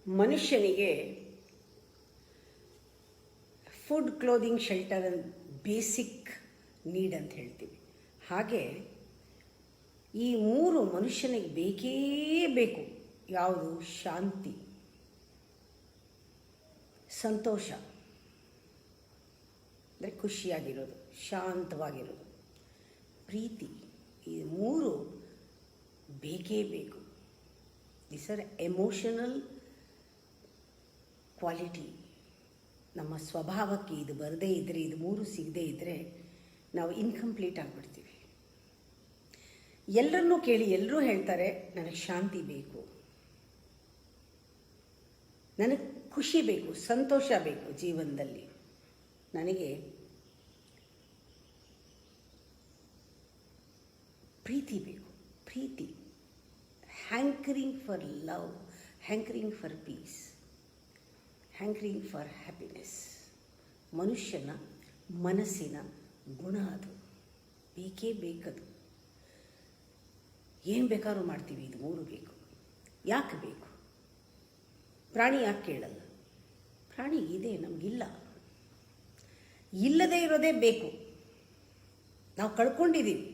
ಮನುಷ್ಯನಿಗೆ food, clothing, shelter basic need ಅಂತ ಹೇಳ್ತೀವಿ. ಹಾಗೆ ಈ ಮೂರು ಮನುಷ್ಯನಿಗೆ ಬೇಕೇ ಬೇಕು. ಯಾವುದು? ಶಾಂತಿ, ಸಂತೋಷ ಅಂದರೆ ಖುಷಿಯಾಗಿರೋದು, ಶಾಂತವಾಗಿರೋದು, ಪ್ರೀತಿ. ಈ ಮೂರು ಬೇಕೇ ಬೇಕು. This are emotional quality. ನಮ್ಮ ಸ್ವಭಾವಕ್ಕೆ ಇದು ಬರದೇ ಇದ್ದರೆ, ಇದು ಮೂರು ಸಿಗದೇ ಇದ್ದರೆ ನಾವು ಇನ್ಕಂಪ್ಲೀಟ್ ಆಗಿಬಿಡ್ತೀವಿ. ಎಲ್ಲರನ್ನೂ ಕೇಳಿ ಎಲ್ಲರೂ ಹೇಳ್ತಾರೆ, ನನಗೆ ಶಾಂತಿ ಬೇಕು, ನನಗೆ ಖುಷಿ ಬೇಕು, ಸಂತೋಷ ಬೇಕು ಜೀವನದಲ್ಲಿ, ನನಗೆ ಪ್ರೀತಿ ಬೇಕು. ಪ್ರೀತಿ, hankering for love, hankering for peace, hankering for happiness. ಮನುಷ್ಯನ ಮನಸ್ಸಿನ ಗುಣ ಅದು, ಬೇಕೇ ಬೇಕದು. ಏನು ಬೇಕಾದ್ರೂ ಮಾಡ್ತೀವಿ, ಇದು ಮೂರು ಬೇಕು. ಯಾಕೆ ಬೇಕು? ಪ್ರಾಣಿ ಯಾಕೆ ಕೇಳಲ್ಲ? ಪ್ರಾಣಿ ಇದೆ, ನಮಗಿಲ್ಲ. ಇಲ್ಲದೇ ಇರೋದೇ ಬೇಕು. ನಾವು ಕಳ್ಕೊಂಡಿದ್ದೀವಿ.